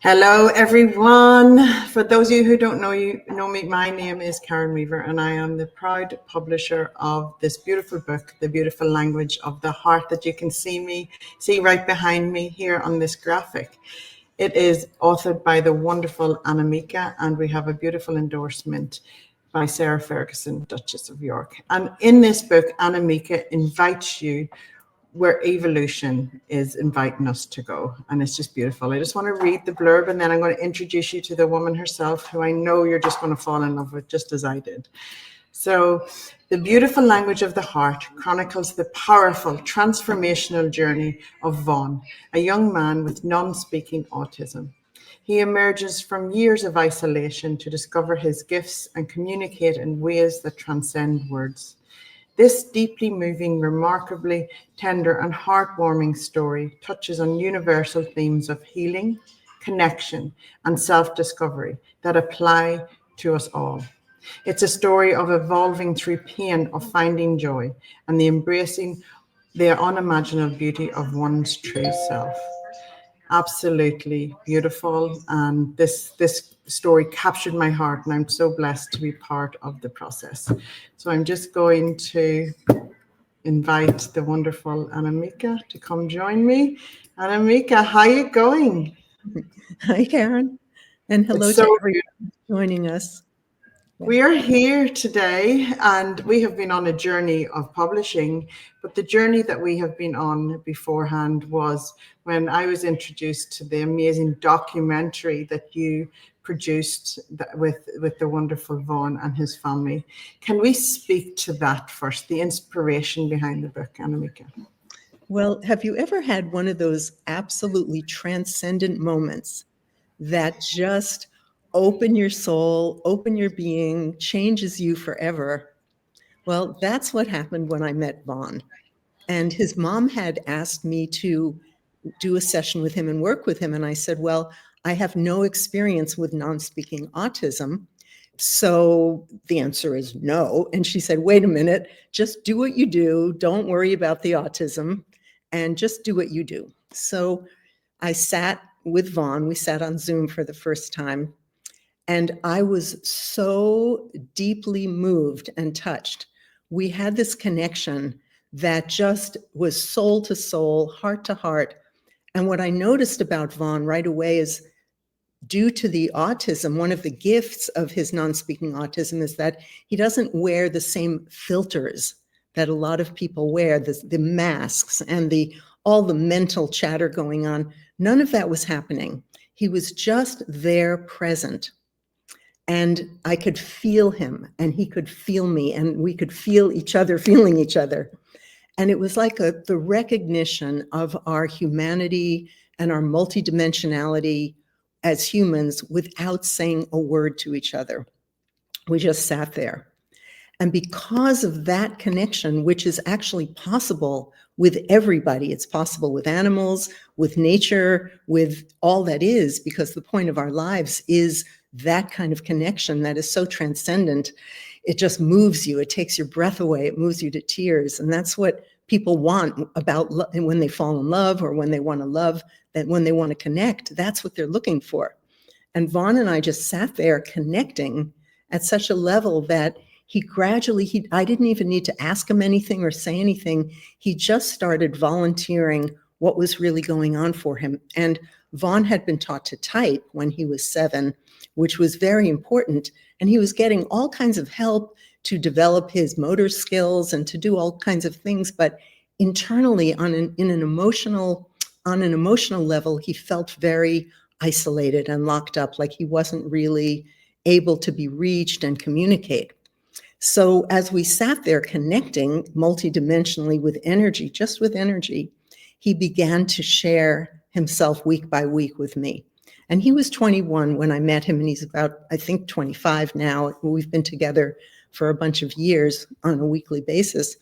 Hello, everyone. For those of you who don't know me, my name is Karen Weaver, and I am the proud publisher of this beautiful book, The Beautiful Language of the Heart, that you can see right behind me here on this graphic. It is authored by the wonderful Anamika, and we have a beautiful endorsement by Sarah Ferguson, Duchess of York. And in this book, Anamika invites you where evolution is inviting us to go. And it's just beautiful. I just want to read the blurb, and then I'm going to introduce you to the woman herself, who I know you're just going to fall in love with, just as I did. So, The Beautiful Language of the Heart chronicles the powerful transformational journey of Vaughn, a young man with non-speaking autism. He emerges from years of isolation to discover his gifts and communicate in ways that transcend words. This deeply moving, remarkably tender and heartwarming story touches on universal themes of healing, connection, and self-discovery that apply to us all. It's a story of evolving through pain, of finding joy, and the embracing the unimaginable beauty of one's true self. Absolutely beautiful, and this story captured my heart, and I'm so blessed to be part of the process. So I'm just going to invite the wonderful Anamika to come join me. Anamika, how are you going? Hi, Karen, and hello It's to so everyone joining us. We are here today, and we have been on a journey of publishing, but the journey that we have been on beforehand was when I was introduced to the amazing documentary that you produced with the wonderful Vaughan and his family. Can we speak to that first, the inspiration behind the book, Anamika? Well, have you ever had one of those absolutely transcendent moments that just open your soul, open your being, changes you forever? Well, that's what happened when I met Vaughn. And his mom had asked me to do a session with him and work with him. And I said, well, I have no experience with non-speaking autism. So the answer is no. And she said, wait a minute, just do what you do. Don't worry about the autism and just do what you do. So I sat with Vaughn. We sat on Zoom for the first time. And I was so deeply moved and touched. We had this connection that just was soul to soul, heart to heart. And what I noticed about Vaughn right away is, due to the autism, one of the gifts of his non-speaking autism is that he doesn't wear the same filters that a lot of people wear, the masks and all the mental chatter going on. None of that was happening. He was just there, present. And I could feel him, and he could feel me, and we could feel each other feeling each other. And it was like the recognition of our humanity and our multidimensionality as humans without saying a word to each other. We just sat there. And because of that connection, which is actually possible with everybody, it's possible with animals, with nature, with all that is, because the point of our lives is that kind of connection that is so transcendent. It just moves you. It takes your breath away. It moves you to tears. And that's what people want about when they fall in love, or when they want to love, that when they want to connect, that's what they're looking for. And Vaughn and I just sat there connecting at such a level that I didn't even need to ask him anything or say anything. He just started volunteering what was really going on for him. And Vaughn had been taught to type when he was 7, which was very important. And he was getting all kinds of help to develop his motor skills and to do all kinds of things. But internally, on an emotional level, he felt very isolated and locked up, like he wasn't really able to be reached and communicate. So as we sat there connecting multidimensionally with energy, just with energy, he began to share himself week by week with me. And he was 21 when I met him, and he's about, I think, 25 now. We've been together for a bunch of years on a weekly basis.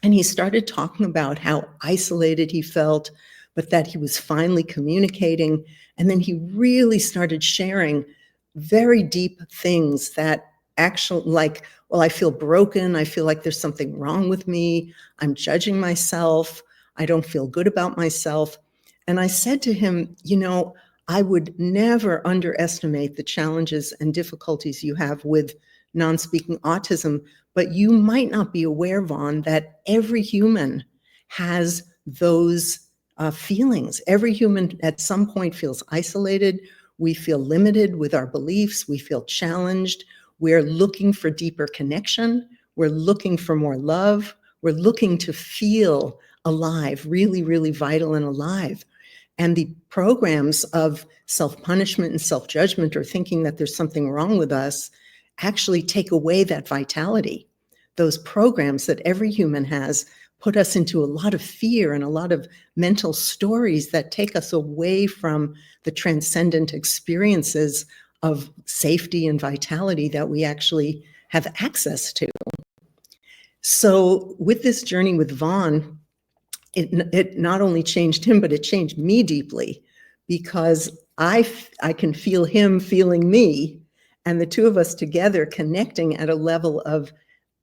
And he started talking about how isolated he felt, but that he was finally communicating. And then he really started sharing very deep things that actually, like, well, I feel broken. I feel like there's something wrong with me. I'm judging myself. I don't feel good about myself. And I said to him, I would never underestimate the challenges and difficulties you have with non-speaking autism, but you might not be aware, Vaughn, that every human has those feelings. Every human at some point feels isolated. We feel limited with our beliefs. We feel challenged. We're looking for deeper connection. We're looking for more love. We're looking to feel alive, really, really vital and alive. And the programs of self-punishment and self-judgment, or thinking that there's something wrong with us, actually take away that vitality. Those programs that every human has put us into a lot of fear and a lot of mental stories that take us away from the transcendent experiences of safety and vitality that we actually have access to. So with this journey with Vaughn, it not only changed him, but it changed me deeply, because I can feel him feeling me, and the two of us together connecting at a level of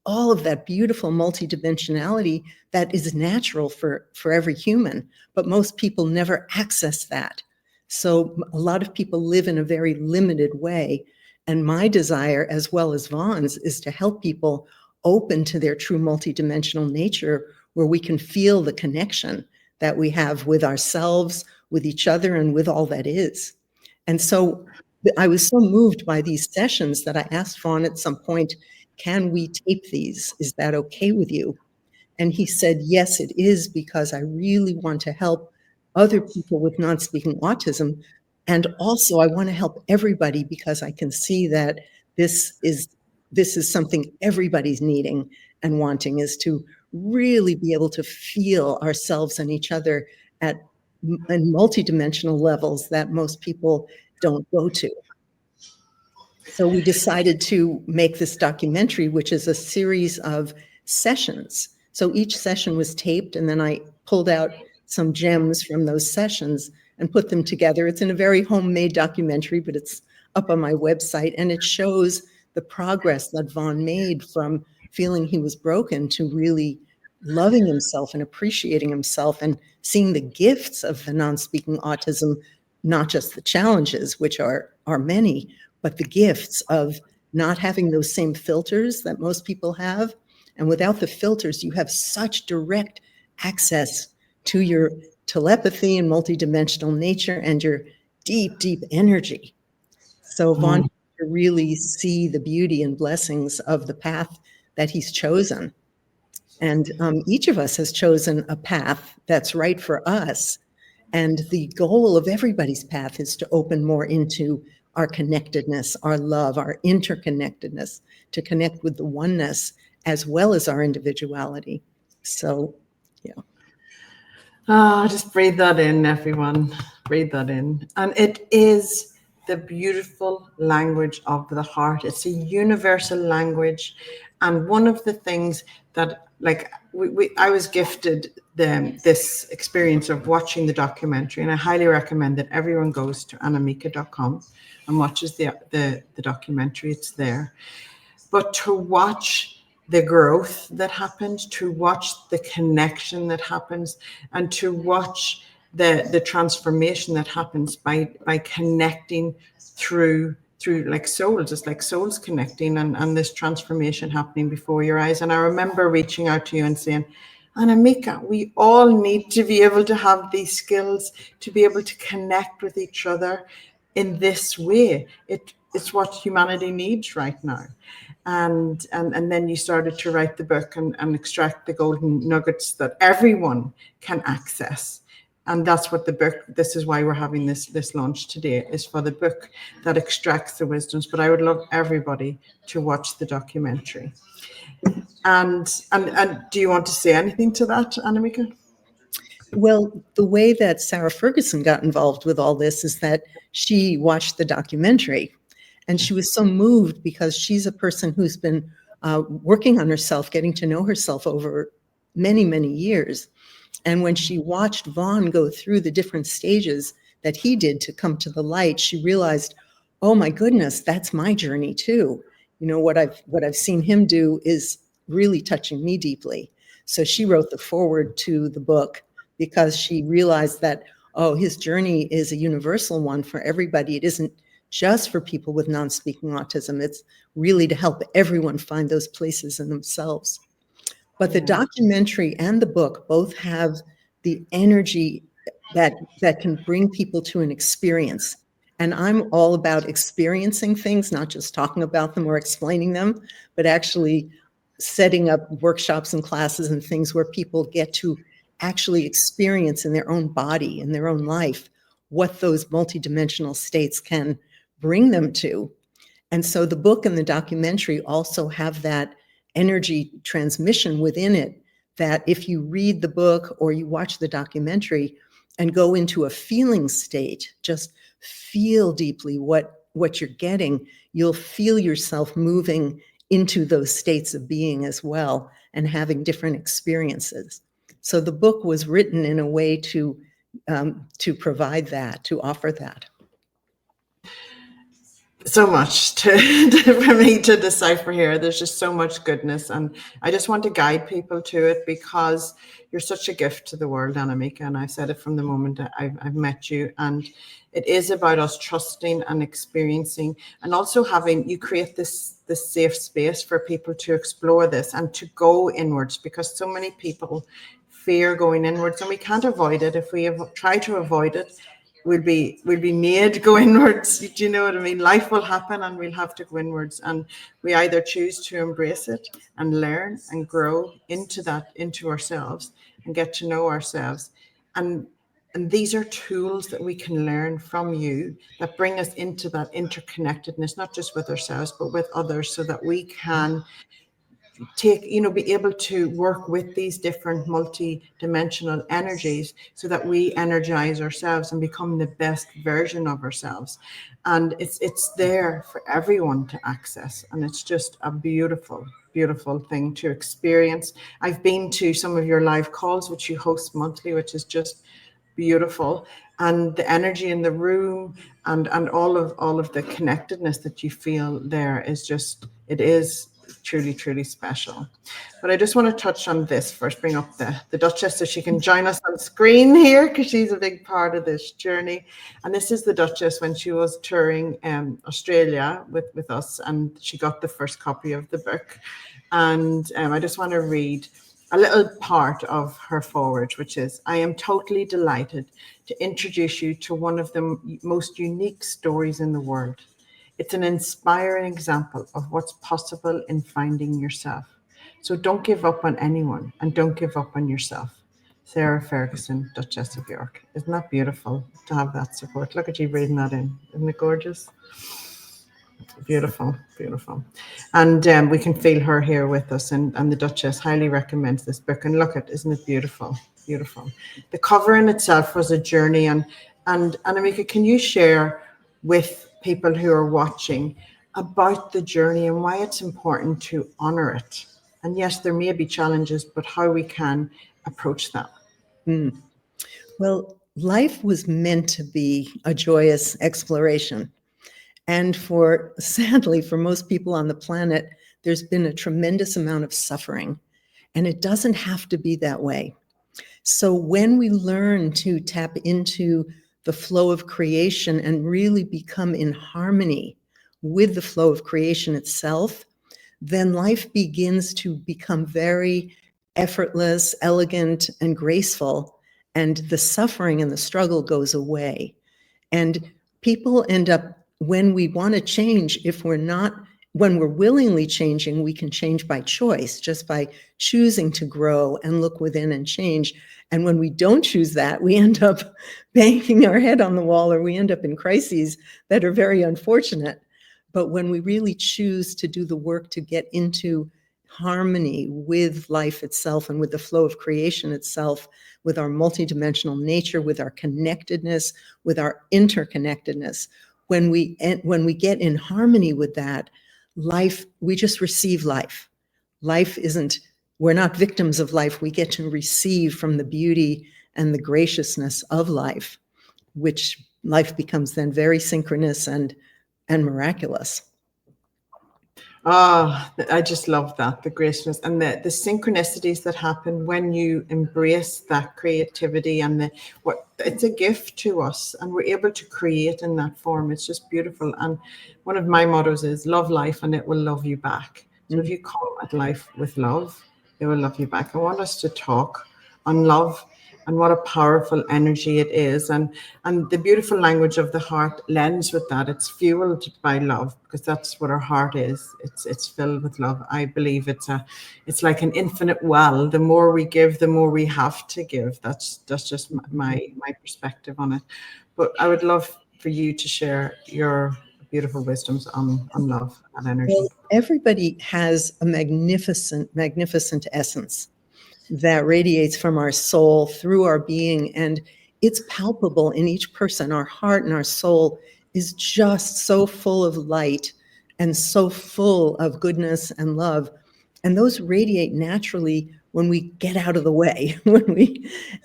all of that beautiful multidimensionality that is natural for every human, but most people never access that. So a lot of people live in a very limited way. And my desire, as well as Vaughn's, is to help people open to their true multidimensional nature, where we can feel the connection that we have with ourselves, with each other, and with all that is. And so I was so moved by these sessions that I asked Vaughn at some point, can we tape these? Is that okay with you? And he said, yes, it is, because I really want to help other people with non-speaking autism. And also I want to help everybody, because I can see that this is something everybody's needing and wanting, is to really be able to feel ourselves and each other at in multidimensional levels that most people don't go to. So we decided to make this documentary, which is a series of sessions. So each session was taped, and then I pulled out some gems from those sessions and put them together. It's in a very homemade documentary, but it's up on my website, and it shows the progress that Vaughn made from feeling he was broken to really loving himself and appreciating himself and seeing the gifts of the non-speaking autism, not just the challenges, which are many, but the gifts of not having those same filters that most people have. And without the filters, you have such direct access to your telepathy and multidimensional nature and your deep, deep energy. So Vaughn to really see the beauty and blessings of the path that he's chosen. And each of us has chosen a path that's right for us. And the goal of everybody's path is to open more into our connectedness, our love, our interconnectedness, to connect with the oneness as well as our individuality. So, yeah. Just breathe that in, everyone. Breathe that in. And it is the beautiful language of the heart. It's a universal language. And one of the things that, like, I was gifted this experience of watching the documentary, and I highly recommend that everyone goes to anamika.com and watches the documentary. It's there. But to watch the growth that happens, to watch the connection that happens, and to watch the transformation that happens by connecting through like souls. It's like souls connecting, and this transformation happening before your eyes. And I remember reaching out to you and saying, Anamika, we all need to be able to have these skills, to be able to connect with each other in this way. It's what humanity needs right now. And then you started to write the book and extract the golden nuggets that everyone can access. And that's what the book, this is why we're having this launch today, is for the book that extracts the wisdoms. But I would love everybody to watch the documentary. And do you want to say anything to that, Anamika? Well, the way that Sarah Ferguson got involved with all this is that she watched the documentary, and she was so moved because she's a person who's been working on herself, getting to know herself over many, many years. And when she watched Vaughn go through the different stages that he did to come to the light, she realized, oh my goodness, that's my journey too. You know, what I've seen him do is really touching me deeply. So she wrote the foreword to the book because she realized that oh, his journey is a universal one for everybody. It isn't just for people with non-speaking autism. It's really to help everyone find those places in themselves. But the Yeah. documentary and the book both have the energy that can bring people to an experience. And I'm all about experiencing things, not just talking about them or explaining them, but actually setting up workshops and classes and things where people get to actually experience in their own body, in their own life, what those multidimensional states can bring them to. And so the book and the documentary also have that energy transmission within it, that if you read the book or you watch the documentary and go into a feeling state, just feel deeply what you're getting, you'll feel yourself moving into those states of being as well and having different experiences. So the book was written in a way to provide that, to offer that. So much for me to decipher here. There's just so much goodness, and I just want to guide people to it because you're such a gift to the world, Anamika, and I've said it from the moment that I've met you. And it is about us trusting and experiencing, and also having you create this safe space for people to explore this and to go inwards, because so many people fear going inwards, and we can't avoid it. If we try to avoid it, we'll be made go inwards. Do you know what I mean? Life will happen and we'll have to go inwards, and we either choose to embrace it and learn and grow into that, into ourselves, and get to know ourselves. And these are tools that we can learn from you that bring us into that interconnectedness, not just with ourselves but with others, so that we can be able to work with these different multi-dimensional energies so that we energize ourselves and become the best version of ourselves. And it's there for everyone to access, and it's just a beautiful, beautiful thing to experience. I've been to some of your live calls, which you host monthly, which is just beautiful, and the energy in the room and all of the connectedness that you feel there is just, it is truly, truly special. But I just want to touch on this first, bring up the Duchess so she can join us on screen here, because she's a big part of this journey. And this is the Duchess when she was touring Australia with us, and she got the first copy of the book. And I just want to read a little part of her foreword, which is, I am totally delighted to introduce you to one of the most unique stories in the world. It's an inspiring example of what's possible in finding yourself. So don't give up on anyone, and don't give up on yourself. Sarah Ferguson, Duchess of York. Isn't that beautiful to have that support? Look at you reading that in. Isn't it gorgeous? Beautiful, beautiful. And we can feel her here with us, and the Duchess highly recommends this book. And look at, isn't it beautiful? Beautiful. The cover in itself was a journey. And Anamika, can you share with people who are watching about the journey and why it's important to honor it? And yes, there may be challenges, but how we can approach that. Well, life was meant to be a joyous exploration. And sadly, for most people on the planet, there's been a tremendous amount of suffering. And it doesn't have to be that way. So when we learn to tap into the flow of creation and really become in harmony with the flow of creation itself, then life begins to become very effortless, elegant, and graceful. And the suffering and the struggle goes away. And people end up, when we want to change, when we're willingly changing, we can change by choice, just by choosing to grow and look within and change. And when we don't choose that, we end up banging our head on the wall, or we end up in crises that are very unfortunate. But when we really choose to do the work to get into harmony with life itself and with the flow of creation itself, with our multidimensional nature, with our connectedness, with our interconnectedness, when we get in harmony with that, life, we just receive life. Life isn't, we're not victims of life. We get to receive from the beauty and the graciousness of life, which life becomes then very synchronous and miraculous. Ah, I just love that, the graciousness and the synchronicities that happen when you embrace that creativity and the what it's a gift to us and we're able to create in that form. It's just beautiful. And one of my mottos is love life and it will love you back. So if Mhm. you come at life with love, it will love you back. I want us to talk on love and what a powerful energy it is, and the beautiful language of the heart lends with that. It's fueled by love because that's what our heart is. It's filled with love. I believe it's like an infinite well. The more we give, the more we have to give. That's just my perspective on it. But I would love for you to share your beautiful wisdoms on love and Well, energy. everybody has a magnificent, magnificent essence that radiates from our soul through our being, and it's palpable in each person. Our heart and our soul is just so full of light and so full of goodness and love. And those radiate naturally when we get out of the way.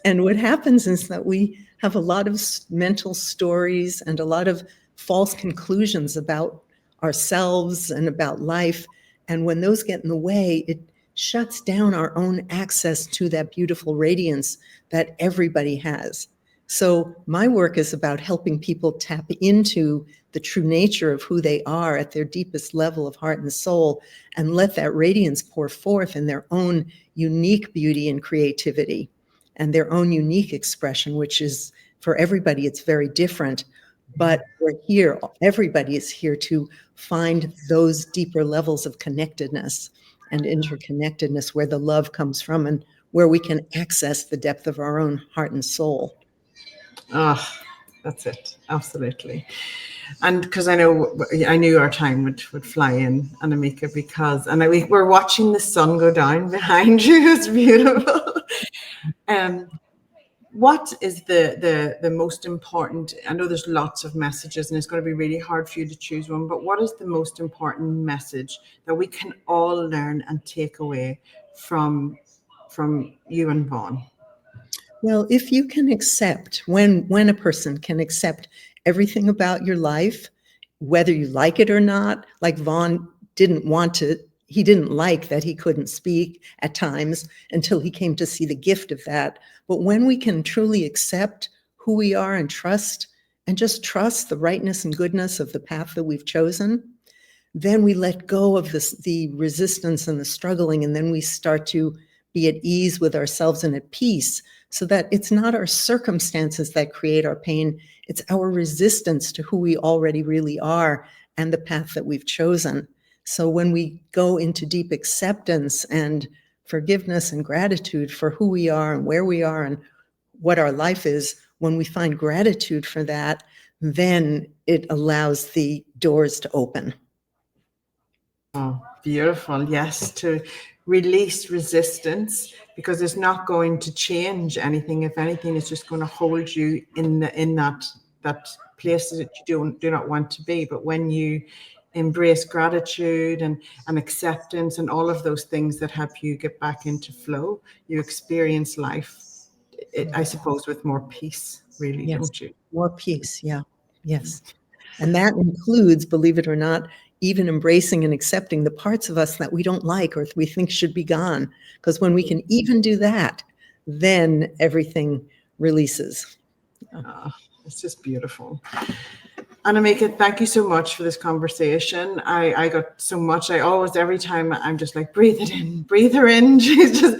And what happens is that we have a lot of mental stories and a lot of false conclusions about ourselves and about life. And when those get in the way, it shuts down our own access to that beautiful radiance that everybody has. So my work is about helping people tap into the true nature of who they are at their deepest level of heart and soul, and let that radiance pour forth in their own unique beauty and creativity and their own unique expression, which is, for everybody, it's very different. But we're here, everybody is here to find those deeper levels of connectedness and interconnectedness where the love comes from and where we can access the depth of our own heart and soul. Ah, that's it. Absolutely. And because I knew our time would fly in, Anamika, because we're watching the sun go down behind you. It's beautiful. Um, what is the most important? I know there's lots of messages, and it's going to be really hard for you to choose one. But what is the most important message that we can all learn and take away from you and Vaughn? Well, if you can accept, when a person can accept everything about your life, whether you like it or not, like Vaughn didn't want to, he didn't like that he couldn't speak at times until he came to see the gift of that. But when we can truly accept who we are and just trust the rightness and goodness of the path that we've chosen, then we let go of the resistance and the struggling, and then we start to be at ease with ourselves and at peace, so that it's not our circumstances that create our pain, it's our resistance to who we already really are and the path that we've chosen. So when we go into deep acceptance and forgiveness and gratitude for who we are and where we are and what our life is, when we find gratitude for that, then it allows the doors to open. Oh, beautiful. Yes, to release resistance because it's not going to change anything. If anything, it's just going to hold you in that place that you do not want to be. But when you embrace gratitude and acceptance and all of those things that help you get back into flow, you experience life, I suppose, with more peace, really, Yes, don't you? more peace. Yeah, yes. And that includes, believe it or not, even embracing and accepting the parts of us that we don't like or we think should be gone. Because when we can even do that, then everything releases. Oh, it's just beautiful. Anamika, thank you so much for this conversation. I got so much. I always, every time I'm just like, breathe it in, breathe her in. She's just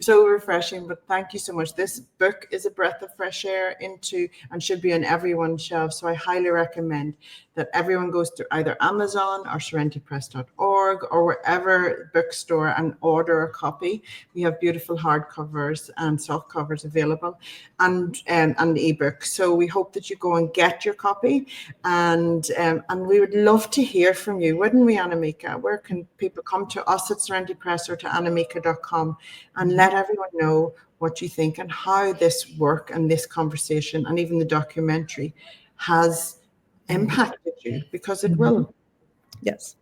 so refreshing. But thank you so much. This book is a breath of fresh air into and should be on everyone's shelf. So I highly recommend that everyone goes to either Amazon or serenitypress.org or wherever bookstore and order a copy. We have beautiful hardcovers and soft covers available and ebook. So we hope that you go and get your copy, and we would love to hear from you, wouldn't we, Anamika? Where can people come to us at Serenity Press or to anamika.com and let everyone know what you think and how this work and this conversation and even the documentary has impacted you, because it will. Yes.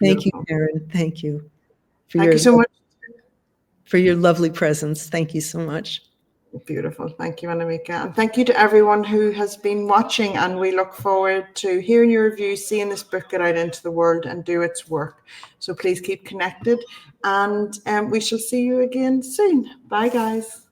Thank you, Beautiful. Karen. Thank you Thank you so much. for your lovely presence. Thank you so much. Beautiful. Thank you, Anamika. And thank you to everyone who has been watching. And we look forward to hearing your reviews, seeing this book get out into the world and do its work. So please keep connected. And we shall see you again soon. Bye, guys.